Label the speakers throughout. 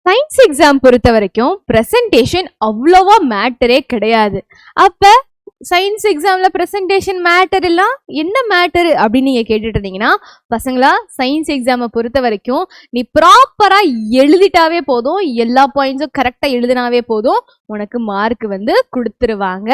Speaker 1: Science exam பொறுத்த வரைக்கும் presentation அவ்வளோவா மேட்டரே கிடையாது. அப்போ சயின்ஸ் எக்ஸாமில் ப்ரெசன்டேஷன் மேட்டர் எல்லாம் என்ன மேட்டரு அப்படின்னு நீங்கள் கேட்டுட்டு இருந்தீங்கன்னா, பசங்களா சயின்ஸ் எக்ஸாமை பொறுத்த வரைக்கும் நீ ப்ராப்பராக எழுதிட்டாவே போதும், எல்லா பாயிண்ட்ஸும் கரெக்டாக எழுதினாவே போதும், உனக்கு மார்க் வந்து கொடுத்துருவாங்க.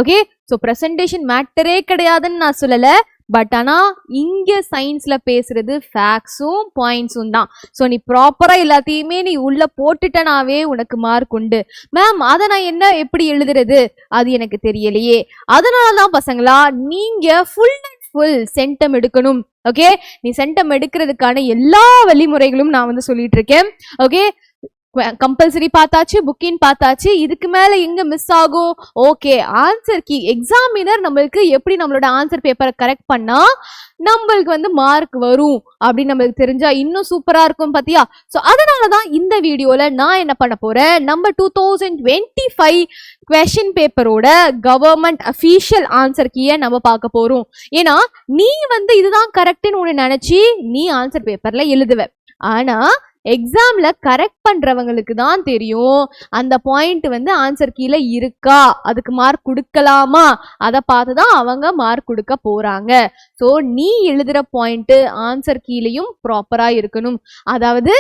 Speaker 1: ஓகே, ஸோ ப்ரெசன்டேஷன் மேட்டரே கிடையாதுன்னு நான் சொல்லலை, பட் ஆனால் இங்கே சயின்ஸில் பேசுறது ஃபேக்ட்ஸும் பாயிண்ட்ஸும் தான். ஸோ நீ ப்ராப்பராக எல்லாத்தையுமே நீ உள்ளே போட்டுட்டனாவே உனக்கு மார்க் உண்டு. மேம் அதை நான் எப்படி எழுதுறது அது எனக்கு தெரியலையே. அதனால தான் பசங்களா நீங்கள் ஃபுல் சென்டம் எடுக்கணும். ஓகே, நீ சென்டம் எடுக்கிறதுக்கான எல்லா வழிமுறைகளும் நான் வந்து சொல்லிட்டு இருக்கேன். ஓகே, கம்பல்சரி பார்த்தாச்சு, புக்கின் பார்த்தாச்சு, இதுக்கு மேல எங்க மிஸ் ஆகும்? ஓகே, ஆன்சர் கீ எக்ஸாமினர் நம்மளுக்கு எப்படி நம்மளோட ஆன்சர் பேப்பரை கரெக்ட் பண்ணா நம்மளுக்கு வந்து மார்க் வரும் அப்படின்னு நம்மளுக்கு தெரிஞ்சா இன்னும் சூப்பரா இருக்கும் பாத்தியா. ஸோ அதனாலதான் இந்த வீடியோல நான் என்ன பண்ண போறேன், நம்ம 2025 கொஸ்டின் பேப்பரோட கவர்மெண்ட் அஃபீஷியல் ஆன்சர் கீயை நம்ம பார்க்க போறோம். ஏன்னா நீ வந்து இதுதான் கரெக்ட்னு ஒன்று நினைச்சு நீ ஆன்சர் பேப்பர்ல எழுதுவ, ஆனா எக்ஸாம்ல கரெக்ட் பண்றவங்களுக்கு தான் தெரியும் அந்த பாயிண்ட் வந்து ஆன்சர் கீழே இருக்கா, அதுக்கு மார்க் கொடுக்கலாமா, அதை பார்த்துதான் அவங்க மார்க் கொடுக்க போறாங்க. ஸோ நீ எழுதுற பாயிண்ட் ஆன்சர் கீழேயும் ப்ராப்பரா இருக்கணும். அதாவது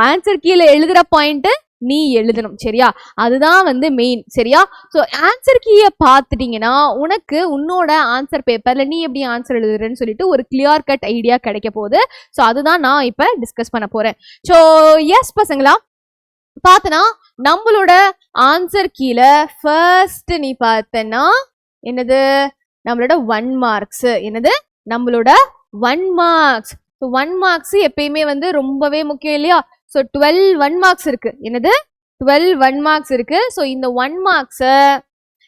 Speaker 1: ஆன்சர் கீழே எழுதுற பாயிண்ட் நீ எழுதணும், சரியா? அதுதான் வந்து மெயின், சரியா? ஸோ ஆன்சர் கீயை பார்த்துட்டீங்கன்னா உனக்கு உன்னோட ஆன்சர் பேப்பர்ல நீ எப்படி ஆன்சர் எழுதுறன்னு சொல்லிட்டு ஒரு கிளியர் கட் ஐடியா கிடைக்க போகுது. ஸோ அதுதான் நான் இப்போ டிஸ்கஸ் பண்ண போறேன். ஸோ எஸ் பசங்களா, பார்த்தனா நம்மளோட ஆன்சர் கீழே ஃபர்ஸ்ட் நீ பார்த்தனா என்னது, நம்மளோட 1 மார்க்ஸ். என்னது, நம்மளோட 1 மார்க்ஸ். ஸோ 1 மார்க்ஸ் எப்பயுமே வந்து ரொம்பவே முக்கியம் இல்லையா? ஸோ 12 1 மார்க்ஸ் இருக்கு. என்னது, 12 1 மார்க்ஸ் இருக்கு. ஸோ இந்த 1 மார்க்ஸை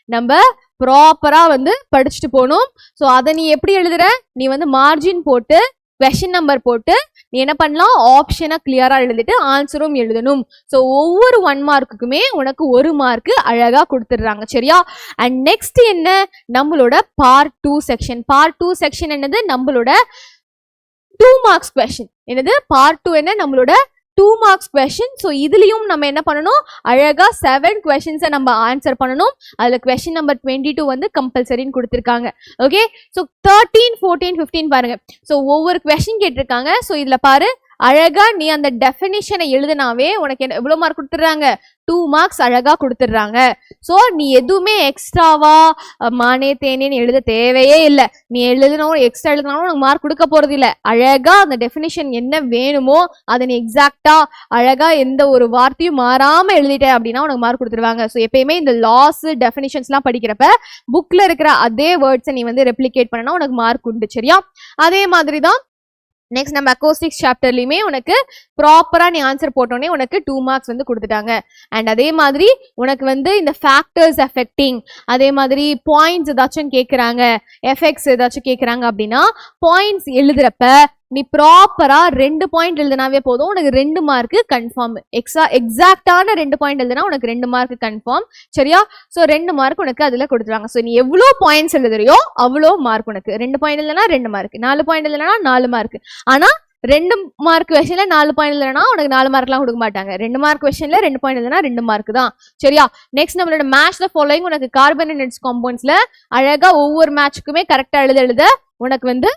Speaker 1: நம்ம ப்ராப்பரா வந்து படிச்சுட்டு போகணும். ஸோ அதை நீ எப்படி எழுதுற, நீ வந்து மார்ஜின் போட்டு கொஸ்டின் நம்பர் போட்டு நீ என்ன பண்ணலாம், ஆப்ஷனை கிளியரா எழுதிட்டு ஆன்சரும் எழுதணும். ஸோ ஒவ்வொரு 1 மார்க்குக்குமே உனக்கு 1 மார்க்கு அழகா கொடுத்துடுறாங்க, சரியா? அண்ட் நெக்ஸ்ட் என்ன, நம்மளோட பார்ட் 2 செக்ஷன். பார்ட் 2 செக்ஷன் என்னது, நம்மளோட 2 மார்க்ஸ் கொஸ்டின். என்னது, பார்ட் 2 என்ன, நம்மளோட 2 மார்க்ஸ் கொஸ்டின். ஸோ இதுலயும் நம்ம என்ன பண்ணணும், அழகா 7 கொஸ்டின்ஸை நம்ம ஆன்சர் பண்ணணும். அதுல கொஸ்டின் நம்பர் 22 வந்து கம்பல்சரின்னு கொடுத்துருக்காங்க. ஓகே, ஸோ 13 14 15 பாருங்க. ஸோ ஒவ்வொரு கொஸ்டின் கேட்டிருக்காங்க. ஸோ இதுல பாரு, அழகா நீ அந்த டெஃபினிஷனை எழுதினாவே உனக்கு எவ்வளவு மார்க் கொடுத்துட்றாங்க, 2 மார்க்ஸ் அழகா கொடுத்துட்றாங்க. ஸோ நீ எதுவுமே எக்ஸ்ட்ராவா மானே தேனேன்னு எழுத தேவையே இல்லை. நீ எழுதினாலும் எக்ஸ்ட்ரா எழுதினாலும் உனக்கு மார்க் கொடுக்க போறது இல்லை. அழகா அந்த டெஃபினிஷன் என்ன வேணுமோ அதை நீ எக்ஸாக்டா அழகா எந்த ஒரு வார்த்தையும் மாறாம எழுதிட்ட அப்படின்னா உனக்கு மார்க் கொடுத்துருவாங்க. ஸோ எப்பயுமே இந்த லாஸ் டெஃபினிஷன்ஸ்லாம் படிக்கிறப்ப புக்ல இருக்கிற அதே வேர்ட்ஸை நீ வந்து ரெப்ளிகேட் பண்ணனா உனக்கு மார்க் உண்டு, சரியா? அதே மாதிரி தான் நெக்ஸ்ட் நம்ம அக்கோஸ்டிக்ஸ் சாப்டர்லையுமே உனக்கு ப்ராப்பராக நீ ஆன்சர் போட்டோன்னே உனக்கு 2 மார்க்ஸ் வந்து கொடுத்துட்டாங்க. அண்ட் அதே மாதிரி உனக்கு வந்து இந்த ஃபேக்டர்ஸ் எஃபெக்டிங், அதே மாதிரி பாயிண்ட்ஸ் ஏதாச்சும் கேட்குறாங்க, எஃபெக்ட்ஸ் ஏதாச்சும் கேட்குறாங்க அப்படின்னா பாயிண்ட்ஸ் எழுதுறப்ப நீ ப்ராப்பரா 2 பாயிண்ட் எழுதினாவே போதும், உனக்கு 2 மார்க்கு கன்ஃபார்ம். எக்ஸாக்டான 2 பாயிண்ட் எழுதுனா உனக்கு 2 மார்க்கு கன்ஃபார்ம், சரியா? ஸோ 2 மார்க் உனக்கு அதில் கொடுத்துருவாங்க. ஸோ நீ எவ்வளோ பாயிண்ட்ஸ் எழுதுறியோ அவ்வளோ மார்க் உனக்கு. 2 பாயிண்ட் எழுதுனா 2 மார்க், 4 பாயிண்ட் எழுதுனா 4 மார்க். ஆனால் 2 மார்க் கொஸ்டின்ல 4 பாயிண்ட் எழுதுனா உனக்கு 4 மார்க்லாம் கொடுக்க மாட்டாங்க. 2 மார்க் கொஸ்டின்ல 2 பாயிண்ட் எழுதுனா 2 மார்க் தான், சரியா? நெக்ஸ்ட் நம்மளோட மேட்ச் த ஃபாலோயிங், உனக்கு கார்பன் அண்ட் இட்ஸ் காம்பவுண்ட்ஸ்ல அழகா ஒவ்வொரு மேட்சுக்குமே கரெக்டா எழுத உனக்கு வந்து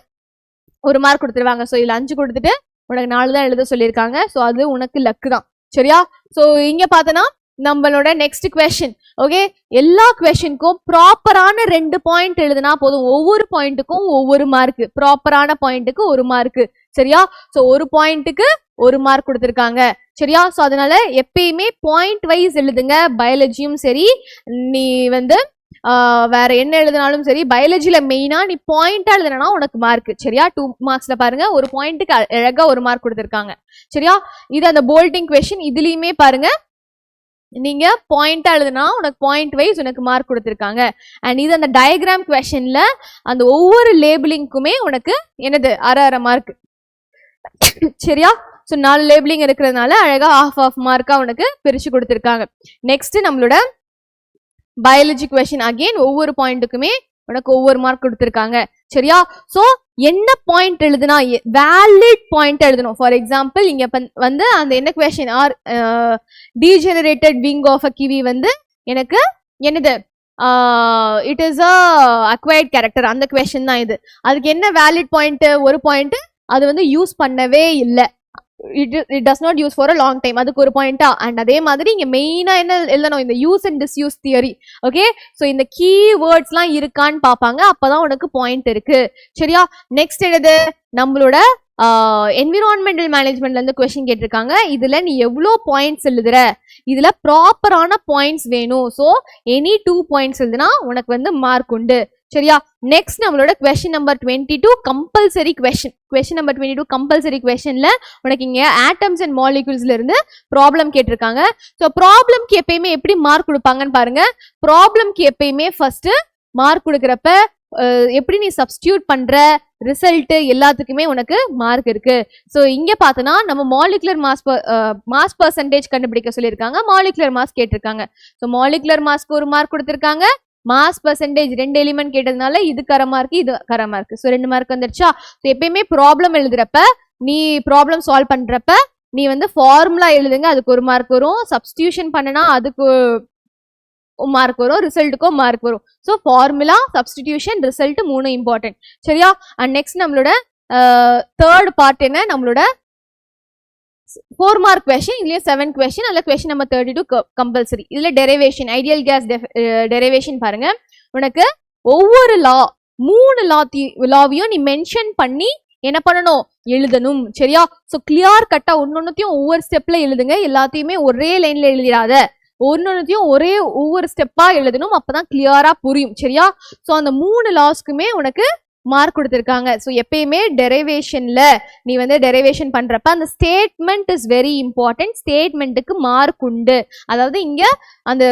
Speaker 1: 1 மார்க் கொடுத்துருவாங்க. ஸோ இதுல 5 கொடுத்துட்டு உனக்கு 4 தான் எழுத சொல்லியிருக்காங்க. ஸோ அது உனக்கு லக்கு தான், சரியா? ஸோ இங்க பார்த்தனா நம்மளோட நெக்ஸ்ட் கொஸ்டின். ஓகே, எல்லா கொஸ்டினுக்கும் ப்ராப்பரான 2 பாயிண்ட் எழுதுனா போதும். ஒவ்வொரு பாயிண்ட்டுக்கும் ஒவ்வொரு மார்க், ப்ராப்பரான பாயிண்ட்டுக்கு 1 மார்க், சரியா? ஸோ ஒரு பாயிண்ட்டுக்கு 1 மார்க் கொடுத்துருக்காங்க, சரியா? ஸோ அதனால எப்பயுமே பாயிண்ட் வைஸ் எழுதுங்க. பயாலஜியும் சரி, நீ வந்து வேற என்ன எழுதினாலும் சரி, பயாலஜில மெயினா நீ பாயிண்டா எழுதுனா உனக்கு மார்க், சரியா? 2 மார்க்ஸ்ல பாருங்க ஒரு பாயிண்ட்டுக்கு அழகா 1 மார்க் கொடுத்துருக்காங்க, சரியா? இது அந்த போல்டிங் கொஸ்டின், இதுலயுமே பாருங்க நீங்க பாயிண்டா எழுதுனா உனக்கு பாயிண்ட் வைஸ் உனக்கு மார்க் கொடுத்துருக்காங்க. அண்ட் இது அந்த டயக்ராம் கொஸ்டின்ல அந்த ஒவ்வொரு லேபிளிங்குமே உனக்கு என்னது 1/2 மார்க், சரியா? ஸோ 4 லேபிளிங் இருக்கிறதுனால அழகா ½ மார்க்கா உனக்கு பிரிச்சு கொடுத்துருக்காங்க. நெக்ஸ்ட் நம்மளோட பயாலஜி கொஸ்டின், அகெயின் ஒவ்வொரு பாயிண்ட்டுக்குமே உனக்கு ஒவ்வொரு மார்க் கொடுத்துருக்காங்க. சரியா? சோ என்ன பாயிண்ட் எழுதுனா வேலிட் பாயிண்ட் எழுதணும். ஃபார் எக்ஸாம்பிள் இங்க வந்து அந்த என்ன question or degenerated wing of a kiwi வந்து எனக்கு என்னது it is a acquired character, அந்த கொஸ்டின் தான் இது. அதுக்கு என்ன வேலிட் பாயிண்ட்? ஒரு பாயிண்ட் அது வந்து யூஸ் பண்ணவே இல்லை, it does not use for a long time, அதுக்கு ஒரு பாயிண்டா. அண்ட் அதே மாதிரி இங்க மெயினா என்ன எழுதணும்? இந்த use and disuse theory. Okay, so இந்த கீ வேர்ட்ஸ்லாம் இருக்கான்னு பாப்பாங்க, அப்பதான் உனக்கு பாயிண்ட் இருக்கு. சரியா? நெக்ஸ்ட் எழுது நம்மளோட என்விரான்மெண்டல் மேனேஜ்மெண்ட்ல இருந்து கொஸ்டின் கேட்டிருக்காங்க. இதுல நீ எவ்வளோ பாயிண்ட்ஸ் எழுதுற, இதுல ப்ராப்பரான பாயிண்ட்ஸ் வேணும். ஸோ எனி 2 பாயிண்ட்ஸ் எழுதுனா உனக்கு வந்து மார்க் உண்டு. சரியா? நெக்ஸ்ட் நம்மளோட question number 22 compulsory question. Question number 22 compulsory கொஸ்டின்ல உனக்கு இங்க ஆட்டம்ஸ் அண்ட் மாலிகூல்ஸ்ல இருந்து ப்ராப்ளம் கேட்டிருக்காங்க. ஸோ ப்ராப்ளம்க்கு எப்பயுமே எப்படி மார்க் கொடுப்பாங்கன்னு பாருங்க. ப்ராப்ளம்க்கு எப்பயுமே ஃபர்ஸ்ட் மார்க் கொடுக்குறப்ப எப்படி நீ சப்ஸ்டியூட் பண்ற ரிசல்ட் எல்லாத்துக்குமே உனக்கு மார்க் இருக்கு. ஸோ இங்க பார்த்தோன்னா நம்ம மாலிகுலர் மாஸ் பர்சன்டேஜ் கண்டுபிடிக்க சொல்லியிருக்காங்க, மாலிகுலர் மாஸ் கேட்டிருக்காங்க. ஸோ மாலிகுலர் மாஸ்க்கு ஒரு மார்க் கொடுத்துருக்காங்க, மாஸ் பர்சன்டேஜ் 2 எலிமெண்ட் கேட்டதுனால இது கர மார்க் இது கர மார்க். ஸோ 2 மார்க் வந்துருச்சா? ஸோ எப்பயுமே ப்ராப்ளம் எழுதுறப்ப நீ ப்ராப்ளம் சால்வ் பண்றப்ப நீ வந்து ஃபார்முலா எழுதுங்க, அதுக்கு ஒரு மார்க் வரும். சப்ஸ்டியூஷன் பண்ணனா அதுக்கு மார்க் வரும், ரிசல்ட்டுக்கும் மார்க் வரும். So formula, substitution, result 3 important. சரியா? அண்ட் நெக்ஸ்ட் நம்மளோட தேர்ட் பார்ட் என்ன? நம்மளோட 4 மார்க் கொஸ்டின், இதுலயே 7 கொஸ்டின். அதில் கொஸ்டின் நம்பர் 32 கம்பல்சரி. இதுல டெரிவேஷன், ஐடியல் கேஸ் டெரிவேஷன் பாருங்க. உனக்கு ஒவ்வொரு லா 3 லாவையும் நீ மென்ஷன் பண்ணி என்ன பண்ணணும்? எழுதணும். சரியா? ஸோ கிளியர் கட்டா ஒன்னொன்னுத்தையும் ஒவ்வொரு ஸ்டெப்ல எழுதுங்க, எல்லாத்தையுமே ஒரே லைன்ல எழுதிடாத, ஒன்னொன்னுத்தையும் ஒவ்வொரு ஸ்டெப்பா எழுதணும், அப்பதான் கிளியரா புரியும். சரியா? ஸோ அந்த 3 லாஸ்க்குமே உனக்கு மார்க் கொடுத்துருக்காங்க. ஸோ எப்பயுமே டெரிவேஷன்ல நீ வந்து டெரிவேஷன் பண்றப்ப அந்த ஸ்டேட்மெண்ட் இஸ் வெரி இம்பார்ட்டன்ட். ஸ்டேட்மெண்ட்டுக்கு மார்க் உண்டு. அதாவது இங்க அந்த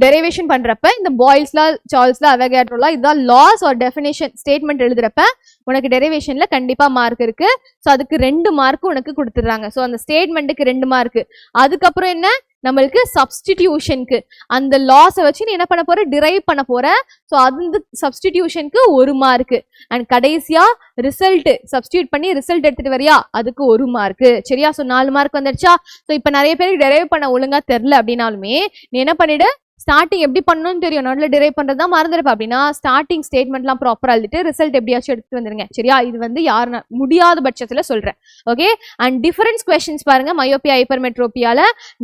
Speaker 1: டெரிவேஷன் பண்றப்ப இந்த பாய்ல்ஸ்லா, சார்ல்ஸ்லா, அவகேட்ரோலா, இதுதான் லாஸ் ஆர் டெஃபினேஷன் ஸ்டேட்மெண்ட் எழுதுறப்ப உனக்கு டெரிவேஷன்ல கண்டிப்பா மார்க் இருக்கு. ஸோ அதுக்கு 2 மார்க் உனக்கு கொடுத்துடுறாங்க. ஸோ அந்த ஸ்டேட்மெண்ட்டுக்கு 2 மார்க். அதுக்கப்புறம் என்ன? நம்மளுக்கு சப்ஸ்டிடியூஷனுக்கு அந்த லாஸை வச்சு நீ என்ன பண்ண போற? டிரைவ் பண்ண போற. ஸோ அந்த சப்ஸ்டிடியூஷனுக்கு 1 மார்க். அண்ட் கடைசியா ரிசல்ட் சப்ஸ்டியூட் பண்ணி ரிசல்ட் எடுத்துட்டு வரியா, அதுக்கு 1 மார்க். சரியா? ஸோ 4 மார்க் வந்துருச்சா? ஸோ இப்போ நிறைய பேருக்கு டிரைவ் பண்ண ஒழுங்கா தெரில அப்படின்னாலுமே நீ என்ன பண்ணிடு? ஸ்டார்டிங் எப்படி பண்ணணும்னு தெரியும், நோட்ல டிரைவ் பண்றது தான் மறந்துருப்பா. அப்படின்னா ஸ்டார்டிங் ஸ்டேட்மெண்ட்லாம் ப்ராப்பரா எழுதிட்டு ரிசல்ட் எப்படியாச்சும் எடுத்து வந்துருங்க. சரியா? இது வந்து யாரு முடியாத பட்சத்துல சொல்றேன். ஓகே. அண்ட் டிஃபரன்ஸ் கொஸ்டின்ஸ் பாருங்க. மயோபியா, ஹைப்பர்மெட்ரோபியால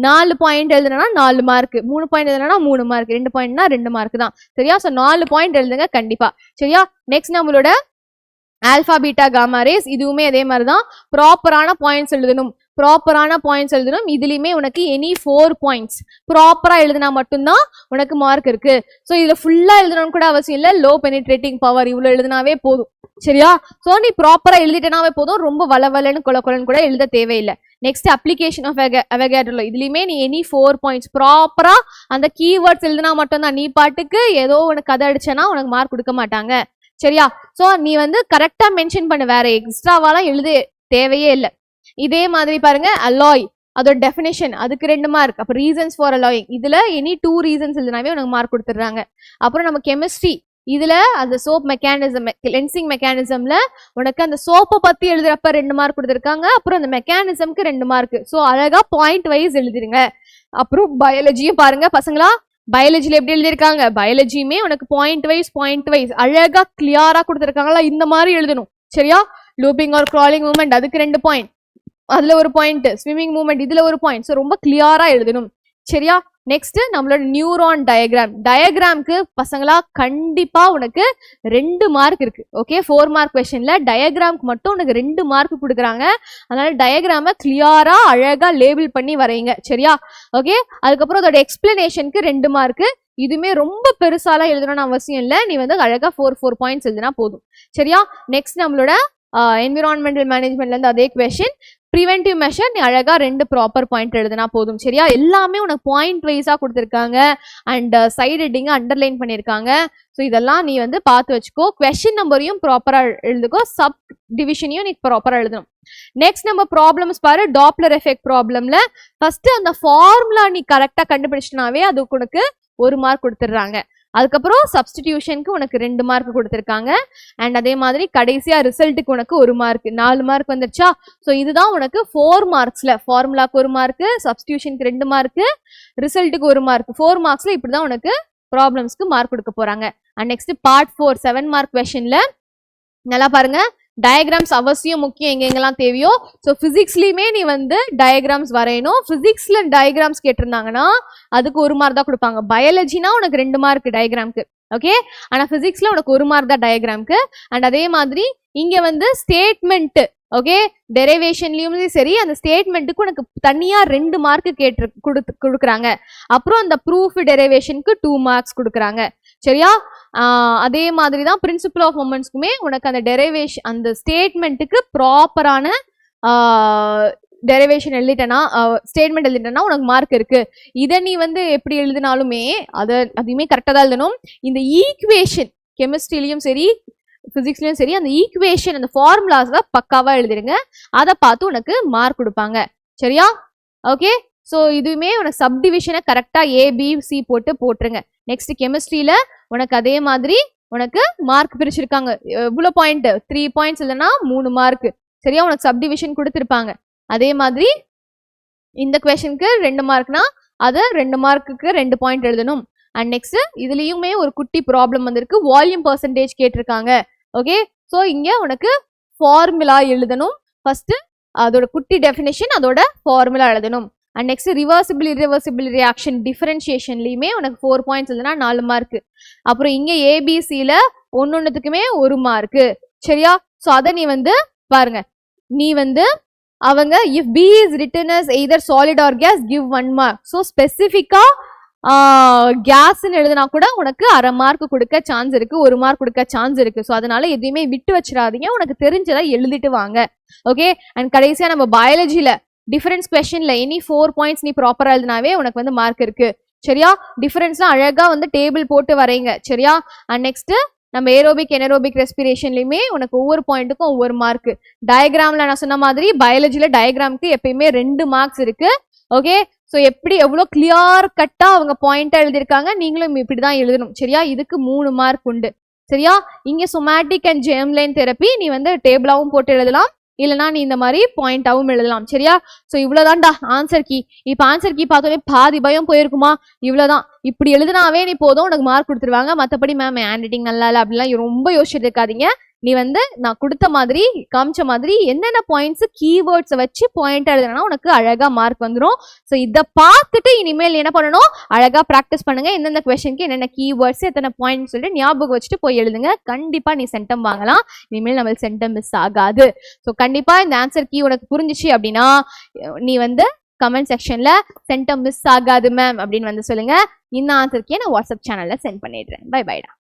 Speaker 1: 4 பாயிண்ட் எழுதுனா 4 மார்க், 3 பாயிண்ட் எழுதுனா 3 மார்க், 2 பாயிண்ட்னா 2 மார்க் தான். சரியா? ஸோ 4 பாயிண்ட் எழுதுங்க கண்டிப்பா. சரியா? நெக்ஸ்ட் நம்மளோட ஆல்பா, பீட்டா, காமா ரேஸ், இதுவுமே அதே மாதிரி தான். ப்ராப்பரான பாயிண்ட்ஸ் எழுதணும், ப்ராப்பரான பாயிண்ட்ஸ் எழுதணும். இதுலயுமே உனக்கு எனி 4 பாயிண்ட்ஸ் ப்ராப்பரா எழுதினா மட்டும்தான் உனக்கு மார்க் இருக்கு. ஸோ இதுல ஃபுல்லா எழுதணும்னு கூட அவசியம் இல்லை. லோ பெனிட்ரேட்டிங் பவர் இவ்வளவு எழுதினாவே போதும். சரியா? ஸோ நீ ப்ராப்பரா எழுதிட்டனாவே போதும், ரொம்ப வளவலன்னு கொலன்னு கூட எழுத தேவையில்லை. நெக்ஸ்ட் அப்ளிகேஷன் ஆஃப் அவகேட்ரோ, இதுலயுமே நீ எனி 4 பாயிண்ட்ஸ் ப்ராப்பரா அந்த கீவேர்ட்ஸ் எழுதினா மட்டும்தான். நீ பாட்டுக்கு ஏதோ உனக்கு கதை அடிச்சனா உனக்கு மார்க் கொடுக்க மாட்டாங்க. சரியா? சோ நீ வந்து கரெக்டா மென்ஷன் பண்ண, வேற எக்ஸ்ட்ராவாலாம் எழுத தேவையே இல்லை. இதே மாதிரி பாருங்க அலாய், அதோட டெஃபினேஷன், அதுக்கு 2 மார்க். அப்ப ரீசன்ஸ் ஃபார் அலாயிங், இதுல எனி 2 ரீசன்ஸ் எழுதினாவே உனக்கு மார்க் கொடுத்துடுறாங்க. அப்புறம் நம்ம கெமிஸ்ட்ரி, இதுல அந்த சோப் மெக்கானிசம், கிளென்சிங் மெக்கானிசம்ல உனக்கு அந்த சோப்பை பத்தி எழுதுறப்ப 2 மார்க் கொடுத்துருக்காங்க. அப்புறம் அந்த மெக்கானிசம்க்கு 2 மார்க். ஸோ அழகா பாயிண்ட் வைஸ் எழுதிருங்க. அப்புறம் பயாலஜியும் பாருங்க பசங்களா. பயாலஜில எப்படி எழுதியிருக்காங்க? பயாலஜியுமே உனக்கு பாயிண்ட் வைஸ் அழகா கிளியரா கொடுத்துருக்காங்களா, இந்த மாதிரி எழுதணும். சரியா? லூப்பிங் ஆர் கிராலிங் மூவ்மெண்ட், அதுக்கு 2 பாயிண்ட், அதுல 1 பாயிண்ட். ஸ்விமிங் மூவ்மெண்ட், இதுல 1 பாயிண்ட். ஸோ ரொம்ப கிளியரா எழுதணும். சரியா? நெக்ஸ்ட் நம்மளோட நியூரான் டயக்ராம். டயக்ராம்க்கு பசங்களா கண்டிப்பா உனக்கு 2 மார்க் இருக்கு. ஓகே, 4 மார்க் கொஸ்டின்ல டயக்ராம்க்கு மட்டும் உனக்கு 2 மார்க் கொடுக்குறாங்க. அதனால டயக்ராம கிளியரா அழகா லேபிள் பண்ணி வரைங்க. சரியா? ஓகே. அதுக்கப்புறம் அதோட எக்ஸ்பிளனேஷனுக்கு 2 மார்க். இதுவுமே ரொம்ப பெருசாலாம் எழுதணும்னு அவசியம் இல்லை. நீ வந்து அழகா 4 பாயிண்ட்ஸ் எழுதினா போதும். சரியா? நெக்ஸ்ட் நம்மளோட என்விரான்மெண்டல் மேனேஜ்மெண்ட்ல இருந்து அதே கொஸ்டின். ப்ரிவென்டிவ் மெஷர், நீ அழகா 2 ப்ராப்பர் பாயிண்ட் எழுதினா போதும். சரியா? எல்லாமே உனக்கு பாயிண்ட் வைஸா கொடுத்துருக்காங்க. அண்ட் சைடு ஹெட்டிங்க அண்டர்லைன் பண்ணியிருக்காங்க. ஸோ இதெல்லாம் நீ வந்து பார்த்து வச்சுக்கோ. கொஸ்டின் நம்பரையும் ப்ராப்பரா எழுதுக்கோ, சப் டிவிஷனையும் நீ ப்ராப்பரா எழுதணும். நெக்ஸ்ட் நம்ம ப்ராப்ளம்ஸ் பாரு. டாப்லர் எஃபெக்ட் ப்ராப்ளம்ல ஃபர்ஸ்ட் அந்த ஃபார்முலா நீ கரெக்டா கண்டுபிடிச்சினாவே அதுக்கு உனக்கு 1 மார்க் கொடுத்துடுறாங்க. அதுக்கப்புறம் சப்ஸ்டிடியூஷனுக்கு உனக்கு 2 மார்க் கொடுத்துருக்காங்க. அண்ட் அதே மாதிரி கடைசியா ரிசல்ட்டுக்கு உனக்கு 1 மார்க், 4 மார்க் வந்துருச்சா. ஸோ இதுதான் உனக்கு 4 மார்க்ஸ்ல, ஃபார்முலாக்கு 1 மார்க், சப்ஸ்டிடியூஷனுக்கு 2 மார்க், ரிசல்ட்டுக்கு 1 மார்க், 4 மார்க்ஸ்ல இப்படிதான் உனக்கு ப்ராப்ளம்ஸ்க்கு மார்க் கொடுக்க போறாங்க. அண்ட் நெக்ஸ்ட் பார்ட் 4 7 மார்க் கொஸ்டின்ல நல்லா பாருங்க, டயக்ராம்ஸ் அவசியம் முக்கியம் எங்கெங்கெல்லாம் தேவையோ. ஸோ பிசிக்ஸ்லயுமே நீ வந்து டயக்ராம்ஸ் வரையணும். பிசிக்ஸ்ல டயக்ராம்ஸ் கேட்டிருந்தாங்கன்னா அதுக்கு 1 மார்க் தான் கொடுப்பாங்க. பயாலஜினா உனக்கு 2 மார்க் டயக்ராம்க்கு, ஓகே. ஆனா பிசிக்ஸ்ல உனக்கு 1 மார்க் தான் டயக்ராம்க்கு. அண்ட் அதே மாதிரி இங்க வந்து ஸ்டேட்மெண்ட், ஓகே, டெரிவேஷன்லயும் சரி அந்த ஸ்டேட்மெண்ட்டுக்கு உனக்கு தனியா 2 மார்க் கொடுக்குறாங்க. அப்புறம் அந்த ப்ரூஃப் டெரிவேஷனுக்கு 2 மார்க்ஸ் கொடுக்குறாங்க, சரியா. அதே மாதிரி தான் பிரின்சிபல் ஆஃப் மொமெண்ட்ஸ்க்குமே உனக்கு அந்த டெரிவேஷன், அந்த ஸ்டேட்மெண்ட்டுக்கு ப்ராப்பரான டெரிவேஷன் எழுதிட்டேன்னா, ஸ்டேட்மெண்ட் எழுதிட்டேன்னா உனக்கு மார்க் இருக்கு. இதை நீ வந்து எப்படி எழுதினாலுமே அதையுமே கரெக்டாக தான் எழுதணும். இந்த ஈக்குவேஷன் கெமிஸ்ட்ரிலையும் சரி பிசிக்ஸ்லயும் சரி அந்த ஈக்குவேஷன் அந்த ஃபார்முலாஸ் தான் பக்காவா எழுதிருங்க. அதை பார்த்து உனக்கு மார்க் கொடுப்பாங்க, சரியா. ஓகே, ஸோ இதுவுமே உனக்கு சப்டிவிஷனை கரெக்டா ABC போட்டுருங்க. நெக்ஸ்ட் கெமிஸ்ட்ரியில உனக்கு அதே மாதிரி உனக்கு மார்க் பிரிச்சிருக்காங்க. இவ்வளோ பாயிண்ட் 3 பாயிண்ட்ஸ் இல்லைன்னா 3 மார்க், சரியா. உனக்கு சப்டிவிஷன் கொடுத்துருப்பாங்க. அதே மாதிரி இந்த கொஸ்டினுக்கு 2 மார்க்னா அது 2 மார்க்குக்கு 2 பாயிண்ட் எழுதணும். அண்ட் நெக்ஸ்ட் இதுலயுமே ஒரு குட்டி ப்ராப்ளம் வந்திருக்கு, வால்யூம் பர்சன்டேஜ் கேட்டிருக்காங்க, ஓகே. ஸோ இங்க உனக்கு ஃபார்முலா எழுதணும். ஃபர்ஸ்ட் அதோட குட்டி டெஃபினேஷன், அதோட ஃபார்முலா எழுதணும். And next reversible irreversible reaction டிஃபரன்ஷியேஷன்லையுமே உனக்கு 4 பாயிண்ட்ஸ் இல்லைன்னா 4 மார்க். அப்புறம் இங்க ABCல ஒன்னொன்னுத்துக்குமே 1 மார்க், சரியா. ஸோ அதை நீ வந்து பாருங்க, நீ வந்து அவங்க if B is written as either solid or gas give 1 mark. So ஸ்பெசிஃபிக்கா கேஸ்ன்னு எழுதினா கூட உனக்கு 1/2 மார்க் கொடுக்க சான்ஸ் இருக்கு, 1 மார்க் கொடுக்க சான்ஸ் இருக்கு. ஸோ அதனால எதையுமே விட்டு வச்சிடாதீங்க, உனக்கு தெரிஞ்சதை எழுதிட்டு வாங்க, ஓகே. அண்ட் கடைசியா நம்ம பயாலஜில டிஃபரன்ஸ் கொஸ்டின்ல எனி 4 பாயிண்ட்ஸ் நீ ப்ராப்பரா எழுதினாவே உனக்கு வந்து மார்க் இருக்கு, சரியா. டிஃபரன்ஸ்லாம் அழகா வந்து டேபிள் போட்டு வரைங்க, சரியா. அண்ட் நெக்ஸ்ட் நம்ம ஏரோபிக் எனரோபிக் ரெஸ்பிரேஷன்லையுமே உனக்கு ஒவ்வொரு பாயிண்ட்டுக்கும் ஒவ்வொரு மார்க். டயக்ராம்ல நான் சொன்ன மாதிரி பயாலஜில டயக்ராம்க்கு எப்பயுமே 2 மார்க்ஸ் இருக்கு, ஓகே. ஸோ எப்படி எவ்வளோ கிளியர் கட்டா அவங்க பாயிண்டா எழுதியிருக்காங்க, நீங்களும் இப்படிதான் எழுதணும், சரியா. இதுக்கு 3 மார்க் உண்டு, சரியா. இங்க சொமேட்டிக் அண்ட் ஜெர்ம்லைன் தெரப்பி நீ வந்து டேபிளாவும் போட்டு எழுதலாம், இல்லைனா நீ இந்த மாதிரி பாயிண்டாவும் எழுதலாம், சரியா. ஸோ இவ்வளோதான்டா ஆன்சர் கீ. இப்போ ஆன்சர் கீ பார்த்தோன்னே பாதி பயம் போயிருக்குமா, இவ்வளோதான். இப்படி எழுதினாவே நீ போதும் உனக்கு மார்க் கொடுத்துருவாங்க. மற்றபடி மேம் ஹேண்ட் ரைட்டிங் நல்லா இல்லை அப்படிலாம் ரொம்ப யோசிச்சுட்டு இருக்காதீங்க. நீ வந்து நான் கொடுத்த மாதிரி காமிச்ச மாதிரி என்னென்ன பாயிண்ட்ஸ் கீவேர்ட்ஸை வச்சு பாயிண்ட் எழுதுனா உனக்கு அழகா மார்க் வந்துடும். ஸோ இதை பார்த்துட்டு இனிமேல் என்ன பண்ணணும், அழகா ப்ராக்டிஸ் பண்ணுங்க. எந்தெந்த கொஸ்டினுக்கு என்னென்ன கீவேர்ட்ஸ் எத்தனை பாயிண்ட்ஸ் சொல்லிட்டு ஞாபகம் வச்சுட்டு போய் எழுதுங்க. கண்டிப்பா நீ சென்டம் வாங்கலாம், இனிமேல் நம்மளுக்கு சென்டம் மிஸ் ஆகாது. ஸோ கண்டிப்பா இந்த ஆன்சர் கீ உனக்கு புரிஞ்சிச்சு அப்படின்னா நீ வந்து கமெண்ட் செக்ஷன்ல சென்டம் மிஸ் ஆகாது மேம் அப்படின்னு வந்து சொல்லுங்க. இந்த ஆன்சர் கீயை நான் வாட்ஸ்அப் சேனல்ல சென்ட் பண்ணிடுறேன். பை பைடா.